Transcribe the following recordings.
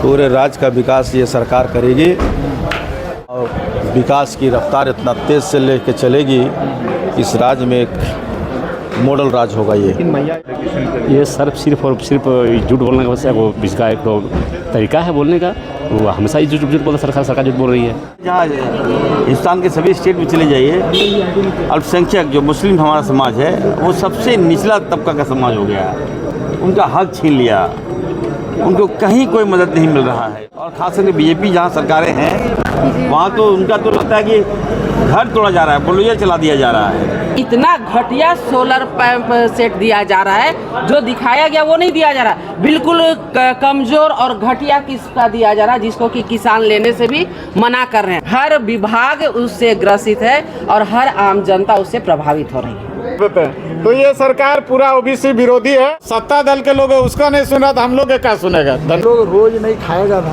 पूरे राज्य का विकास ये सरकार करेगी और विकास की रफ्तार इतना तेज़ से लेकर चलेगी, इस राज्य में एक मॉडल राज्य होगा ये सिर्फ और सिर्फ झूठ बोलने का बस वो इसका एक तो तरीका है बोलने का। वो हमेशा ही झूठ बोलता, सरकार झूठ बोल रही है। जहाँ हिंदुस्तान के सभी स्टेट में चले जाइए, अल्पसंख्यक जो मुस्लिम हमारा समाज है वो सबसे निचला तबका का समाज हो गया, उनका हक छीन लिया, उनको कहीं कोई मदद नहीं मिल रहा है। और खास करके बीजेपी जहाँ सरकारें हैं वहाँ तो उनका तो लगता है कि घर तोड़ा जा रहा है, बुलडोजर चला दिया जा रहा है। इतना घटिया सोलर पंप सेट दिया जा रहा है, जो दिखाया गया वो नहीं दिया जा रहा, बिल्कुल कमजोर और घटिया किस्म का दिया जा रहा है, जिसको कि किसान लेने से भी मना कर रहे हैं। हर विभाग उससे ग्रसित है और हर आम जनता उससे प्रभावित हो रही है। तो ये सरकार पूरा ओबीसी विरोधी है। सत्ता दल के लोग उसका नहीं सुना तो हम लोग क्या सुनेगा? लोग रोज नहीं खाएगा ना,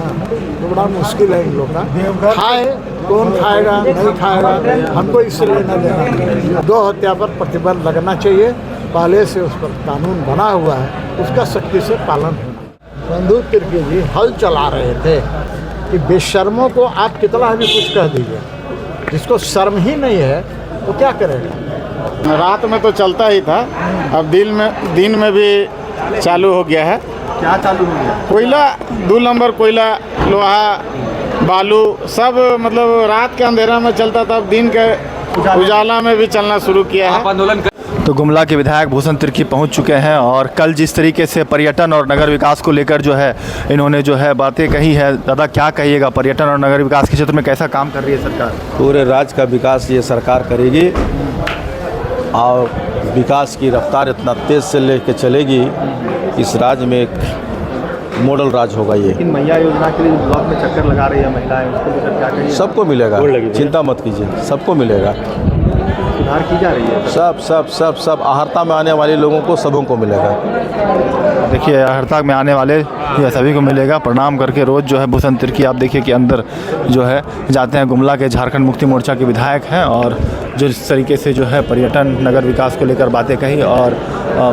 तो बड़ा मुश्किल है इन लोग का। खाए कौन खाएगा, नहीं खाएगा, हमको इससे लेना देना। दो हत्या पर प्रतिबंध लगना चाहिए, पहले से उस पर कानून बना हुआ है, उसका सख्ती से पालन होना। बंधु तिर्की जी हल चला रहे थे कि बेशर्मों को आप कितना भी कुछ कह दीजिए, जिसको शर्म ही नहीं है वो क्या करेगा? रात में तो चलता ही था, अब दिन में भी चालू हो गया है। क्या चालू हो गया? कोयला 2 नंबर कोयला, लोहा, बालू सब, मतलब रात के अंधेरा में चलता था, अब दिन के उजाला में भी चलना शुरू किया है। तो गुमला के विधायक भूषण तिर्की पहुंच चुके हैं और कल जिस तरीके से पर्यटन और नगर विकास को लेकर जो है इन्होंने जो है बातें कही है, दादा क्या कहिएगा, पर्यटन और नगर विकास के क्षेत्र में कैसा काम कर रही है सरकार? पूरे राज्य का विकास ये सरकार करेगी और विकास की रफ्तार इतना तेज़ से लेकर चलेगी, इस राज्य में एक मॉडल राज्य होगा ये। लेकिन मैया योजना के लिए ब्लॉक में चक्कर लगा रही है महिलाएं, उसको लेकर क्या कहिए? सबको मिलेगा, चिंता मत कीजिए, सबको मिलेगा। सुधार की जा रही है? सब आहर्ता में आने वाले लोगों को सबों को मिलेगा। देखिए आहर्ता में आने वाले सभी को मिलेगा। प्रणाम करके रोज़ जो है भूषण तिर्की आप देखिए कि अंदर जो है जाते हैं। गुमला के झारखंड मुक्ति मोर्चा के विधायक हैं और जो इस तरीके से जो है पर्यटन नगर विकास को लेकर बातें कही और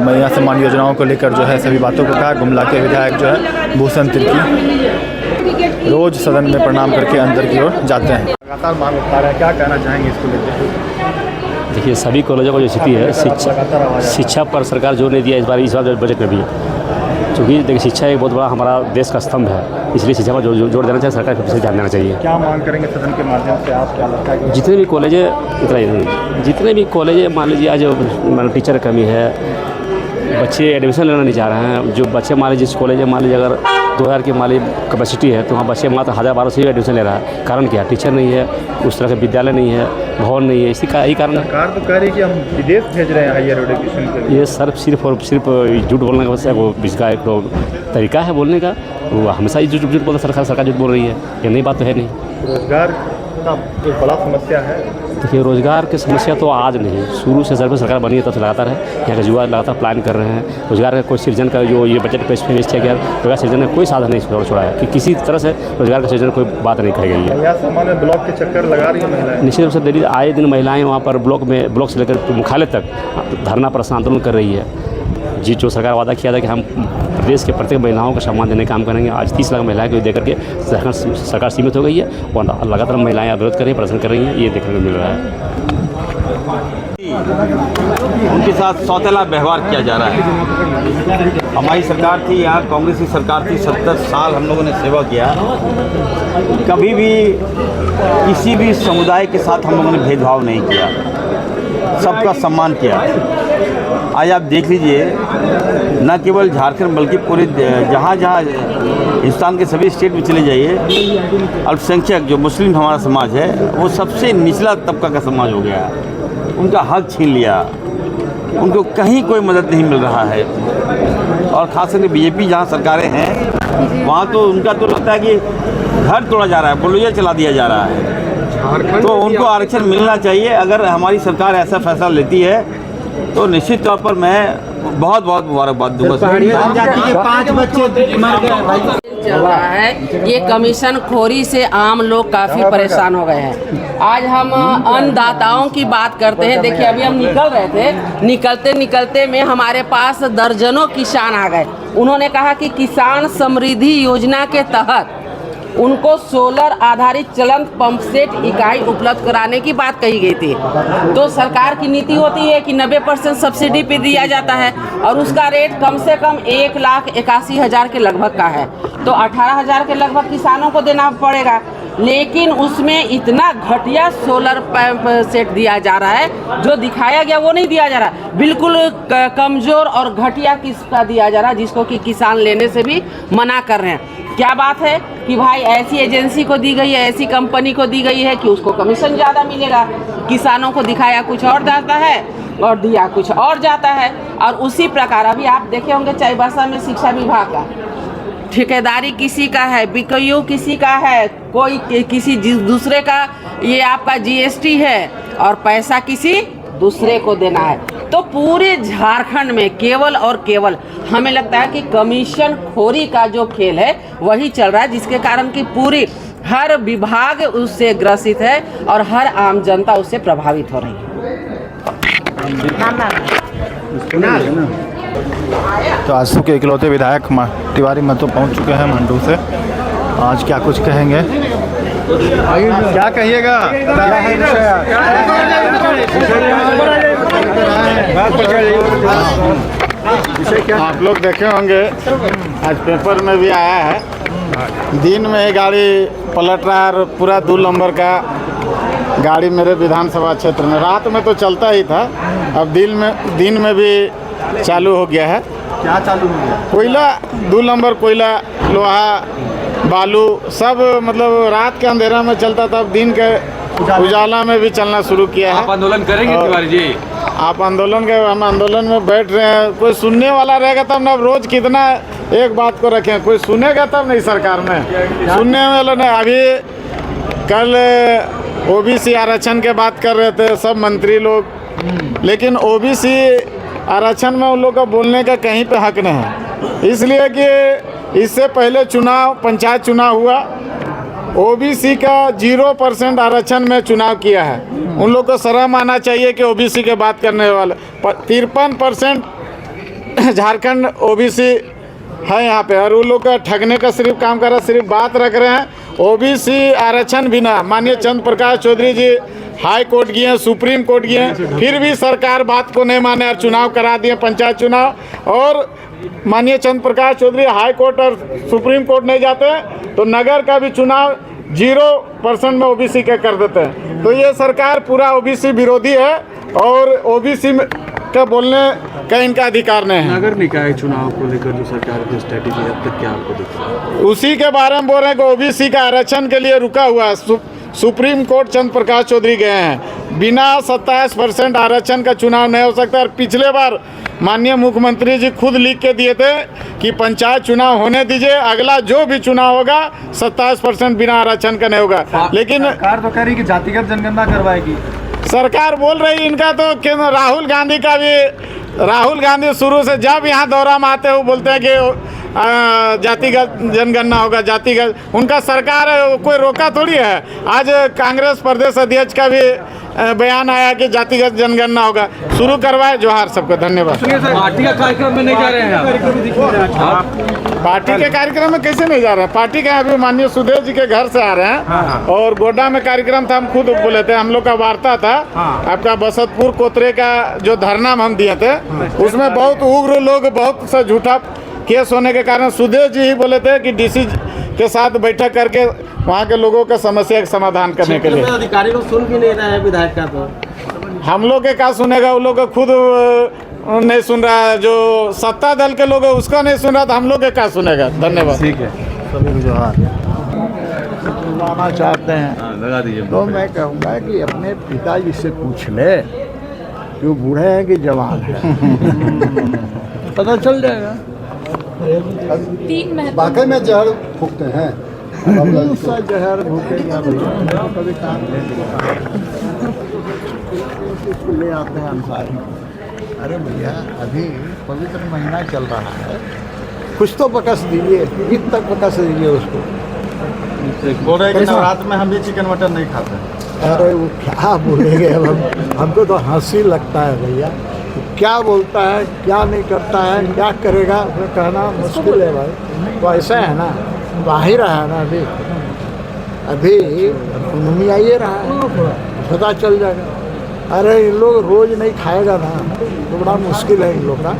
मैया सम्मान योजनाओं को लेकर जो है सभी बातों को कहा। गुमला के विधायक जो है भूषण तिर्की रोज़ सदन में प्रणाम करके अंदर की ओर जाते हैं। लगातार मांग उठा रहे हैं, क्या कहना चाहेंगे इसको लेकर? देखिए सभी कॉलेजों को जो स्थिति है, शिक्षा पर सरकार जोर नहीं दिया इस बार बजट में भी, क्योंकि देखिए शिक्षा एक बहुत बड़ा हमारा देश का स्तंभ है, इसलिए शिक्षा पर जोर देना चाहिए, सरकार को फिर ध्यान देना चाहिए। क्या मांग करेंगे सदन के माध्यम से? आप क्या लगता है जितने भी कॉलेज इतना ही नहीं, जितने भी कॉलेज मान लीजिए आज मान टीचर कमी है, बच्चे एडमिशन लेना नहीं चाह रहे हैं। जो बच्चे मान लीजिए जिस कॉलेज में मान लीजिए अगर 2000 की मान लीजिए कैपेसिटी है तो वहाँ बच्चे मात्र 1000-1200 से एडमिशन ले रहा है। कारण क्या है? टीचर नहीं है, उस तरह के विद्यालय नहीं है, भवन नहीं है, इसी का यही कारण है। सरकार तो कह रही है कि हम विदेश भेज रहे हैं हायर एजुकेशन के लिए। ये सिर्फ और सिर्फ झूठ बोलने का बस वो इसका एक तो तरीका है बोलने का। वो हमेशा ही झूठ बोलता, सरकार झूठ बोल रही है, ये नई बात तो है नहीं। रोजगार का एक बड़ा समस्या है। देखिए रोज़गार की समस्या तो आज नहीं, शुरू से सरकार बनी है तब से लगातार है। यहाँ के युवा लगातार प्लान कर रहे हैं, रोजगार का कोई सृजन का जो ये बजट पेश किया गया, रोजगार सृजन में कोई साधन नहीं छोड़ा है कि किसी तरह से रोजगार का सृजन कोई बात नहीं कही गई है। सामान्य ब्लॉक के चक्कर लगा रही है महिलाएं। निश्चित रूप से डेली आए दिन महिलाएं वहाँ पर ब्लॉक से लेकर मुख्यालय तक धरना प्रदर्शन आंदोलन कर रही है। जी जो सरकार वादा किया था कि हम प्रदेश के प्रत्येक महिलाओं को सम्मान देने का काम करेंगे, आज 30 लाख महिलाएं को देकर के सरकार सीमित हो गई है और लगातार महिलाएं विरोध कर रही हैं, प्रदर्शन कर रही हैं, ये देखने को मिल रहा है। उनके साथ सौतेला व्यवहार किया जा रहा है। हमारी सरकार थी, यहाँ कांग्रेस की सरकार थी, 70 साल हम लोगों ने सेवा किया, कभी भी किसी भी समुदाय के साथ हम लोगों ने भेदभाव नहीं किया, सबका सम्मान किया। आज आप देख लीजिए, न केवल झारखंड बल्कि पूरे जहाँ हिंदुस्तान के सभी स्टेट में चले जाइए, अल्पसंख्यक जो मुस्लिम हमारा समाज है वो सबसे निचला तबका का समाज हो गया, उनका हक छीन लिया, उनको कहीं कोई मदद नहीं मिल रहा है। और ख़ास करके बीजेपी जहाँ सरकारें हैं वहाँ तो उनका तो लगता है कि घर तोड़ा जा रहा है, बुलडोजर चला दिया जा रहा है। तो उनको आरक्षण मिलना चाहिए। अगर हमारी सरकार ऐसा फैसला लेती है तो निश्चित तौर पर मैं बहुत मुबारकबाद दूंगा। चल रहा है, ये कमीशन खोरी से आम लोग काफ़ी परेशान हो गए हैं। आज हम अन्नदाताओं की बात करते हैं। देखिए अभी हम निकल रहे थे, निकलते निकलते में हमारे पास दर्जनों किसान आ गए। उन्होंने कहा कि किसान समृद्धि योजना के तहत उनको सोलर आधारित चलंत पंप सेट इकाई उपलब्ध कराने की बात कही गई थी। तो सरकार की नीति होती है कि 90% सब्सिडी पे दिया जाता है और उसका रेट कम से कम 1,81,000 के लगभग का है, तो 18,000 के लगभग किसानों को देना पड़ेगा। लेकिन उसमें इतना घटिया सोलर पंप सेट दिया जा रहा है, जो दिखाया गया वो नहीं दिया जा रहा, बिल्कुल कमज़ोर और घटिया किस्म का दिया जा रहा है, जिसको कि किसान लेने से भी मना कर रहे हैं। क्या बात है कि भाई ऐसी एजेंसी को दी गई है, ऐसी कंपनी को दी गई है कि उसको कमीशन ज़्यादा मिलेगा। किसानों को दिखाया कुछ और जाता है और दिया कुछ और जाता है। और उसी प्रकार अभी आप देखे होंगे चाईबासा में शिक्षा विभाग का ठेकेदारी किसी का है, बीकेयू किसी का है, कोई किसी दूसरे का, ये आपका जीएसटी है और पैसा किसी दूसरे को देना है। तो पूरे झारखंड में केवल और केवल हमें लगता है कि कमीशन खोरी का जो खेल है वही चल रहा है, जिसके कारण कि पूरी हर विभाग उससे ग्रसित है और हर आम जनता उससे प्रभावित हो रही है। तो आजसू के इकलौते विधायक तिवारी महतो पहुंच चुके हैं मंडू से। आज क्या कुछ कहेंगे, क्या कहिएगा? आप लोग देखे होंगे आज पेपर में भी आया है, दिन में ही गाड़ी पलट रहा है और पूरा 2 नंबर का गाड़ी मेरे विधानसभा क्षेत्र में। रात में तो चलता ही था, अब दिन में भी चालू हो गया है। क्या चालू हो गया? कोयला, 2 नंबर कोयला, लोहा, बालू सब, मतलब रात के अंधेरा में चलता था, अब दिन के उजाला में भी चलना शुरू किया है। आप आंदोलन करेंगे तिवारी जी? आप आंदोलन के, हम आंदोलन में बैठ रहे हैं। कोई सुनने वाला रहेगा तब ना। रोज कितना एक बात को रखें, कोई सुनेगा तब नहीं सरकार में, सुनने वाला नहीं। अभी कल ओबीसी आरक्षण के बात कर रहे थे सब मंत्री लोग, लेकिन ओबीसी आरक्षण में उन लोग का बोलने का कहीं पे हक नहीं है, इसलिए कि इससे पहले चुनाव, पंचायत चुनाव हुआ, ओबीसी का 0% आरक्षण में चुनाव किया है। उन लोग को शर्म आना चाहिए कि ओबीसी के बात करने वाले 53% झारखंड ओबीसी है यहाँ पे, और उन लोग का ठगने का सिर्फ काम कर रहा है, सिर्फ बात रख रहे हैं। ओबीसी आरक्षण बिना माननीय चंद्र प्रकाश चौधरी जी हाई कोर्ट गए हैं, सुप्रीम कोर्ट गए हैं, फिर भी सरकार बात को नहीं माने और चुनाव करा दिए, पंचायत चुनाव। और माननीय चंद्र प्रकाश चौधरी हाई कोर्ट और सुप्रीम कोर्ट नहीं जाते तो नगर का भी चुनाव 0% में ओबीसी के कर देते हैं। तो ये सरकार पूरा ओबीसी विरोधी है और ओबीसी का बोलने का इनका अधिकार नहीं है। नगर निकाय चुनाव को लेकर जो सरकार की स्ट्रेटेजी है, अब तक क्या आपको दिख रहा है? उसी के बारे में बोल रहे हैं कि ओबीसी का आरक्षण के लिए रुका हुआ है। सुप्रीम कोर्ट चंद्र प्रकाश चौधरी गए हैं, बिना 27% आरक्षण का चुनाव नहीं हो सकता। और पिछले बार माननीय मुख्यमंत्री जी खुद लिख के दिए थे कि पंचायत चुनाव होने दीजिए, अगला जो भी चुनाव होगा 27% बिना आरक्षण का नहीं होगा। लेकिन सरकार तो कह रही कि जातिगत जनगणना करवाएगी। सरकार बोल रही, इनका तो राहुल गांधी का भी, राहुल गांधी शुरू से जब यहाँ दौरा में आते हैं वो बोलते हैं कि जातिगत जनगणना होगा, जातिगत। उनका सरकार है, कोई रोका थोड़ी है। आज कांग्रेस प्रदेश अध्यक्ष का भी बयान आया कि जातिगत जनगणना होगा, शुरू करवाए। जोहार सबको, धन्यवाद। पार्टी का कार्यक्रम में नहीं जा रहे हैं? पार्टी के कार्यक्रम में कैसे नहीं जा रहे हैं? पार्टी के अभी माननीय सुदेव जी के घर से आ रहे हैं और गोड्डा में कार्यक्रम था, हम खुद बोले थे, हम लोग का वार्ता था। आपका बसंतपुर कोतरे का जो धरना हम दिए थे, उसमें बहुत उग्र लोग, बहुत सा झूठा केस होने के कारण सुदेव जी ही बोले थे कि डीसी के साथ बैठक करके वहाँ के लोगों का समस्या का समाधान करने के लिए। अधिकारी लोग सुन भी नहीं रहे हैं विधायक का, तो हम लोग के क्या सुनेगा? वो लोग खुद नहीं सुन रहा है, जो सत्ता दल के लोग है उसका नहीं सुन रहा, तो हम लोग के क्या सुनेगा? धन्यवाद। ठीक है, सभी को जोहार। बुलाना चाहते हैं लगा दीजिए। तो मैं कहूँगा कि अपने पिताजी से पूछ ले कि वो बूढ़े हैं कि जवान हैं, पता चल जाएगा। वाकई में जहर फूकते हैं, सा जहर भूखेगा, कभी काम इसको ले आते हैं अंसारी। अरे भैया, अभी पवित्र महीना चल रहा है, कुछ तो बकस दीजिए, ईद तक बकस दीजिए उसको। बोल रहे हैं कि नवरात्र में हम भी चिकन मटन नहीं खाते। अरे वो क्या बोलेंगे, अब हमको तो हंसी लगता है भैया। क्या बोलता है, क्या नहीं करता है, क्या करेगा, वो कहना मुश्किल है भाई। तो ऐसा है ना, बाहर है ना अभी इकोनॉमी आइए रहा है, पता चल जाएगा। अरे इन लोग रोज नहीं खाएगा ना तो बड़ा मुश्किल है इन लोग का।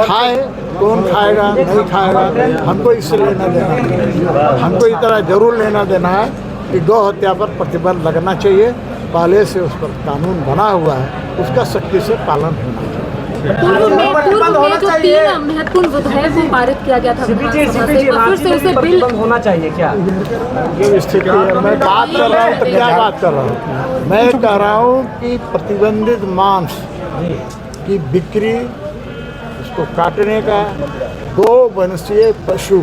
खाए कौन खाएगा, नहीं खाएगा, हमको इससे लेना देना नहीं। हमको इस तरह जरूर लेना देना है कि गौ हत्या पर प्रतिबंध लगना चाहिए। पहले से उस पर कानून बना हुआ है, उसका सख्ती से पालन होना चाहिए। पूर्व में जो 3 महत्वपूर्ण विधेयक को पारित किया गया था विधानसभा से, और फिर से उसे बिल होना चाहिए क्या? ये स्थिति है, मैं बात कर रहा हूँ तो क्या बात कर रहा हूँ, मैं कह रहा हूँ कि प्रतिबंधित मांस की बिक्री, उसको काटने का, गो वंशीय पशु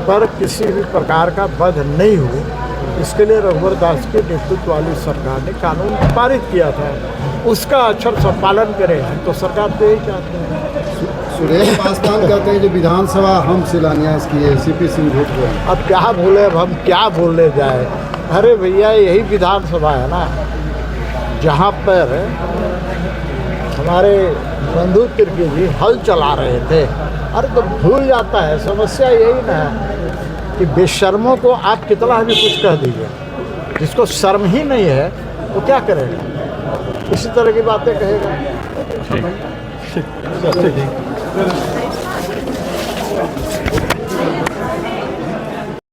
पर किसी भी प्रकार का वध नहीं हो, इसके लिए रघुवर दास के नेतृत्व वाली सरकार ने कानून पारित किया था। उसका अक्षर सब पालन करें, हम तो सरकार तो यही चाहते हैं। सुरेश पासवान कहते हैं जो विधानसभा हम शिलान्यास किए, सीपी सिंह झूठ बोले। अब क्या बोले, अब हम क्या बोलने जाए। अरे भैया यही विधानसभा है ना जहाँ पर हमारे बंधु तिर्की जी हल चला रहे थे। अरे तो भूल जाता है, समस्या यही ना है कि बेशर्मों को आप कितना भी कुछ कह दीजिए, जिसको शर्म ही नहीं है वो क्या करेगा, इसी तरह की बातें कहेगा।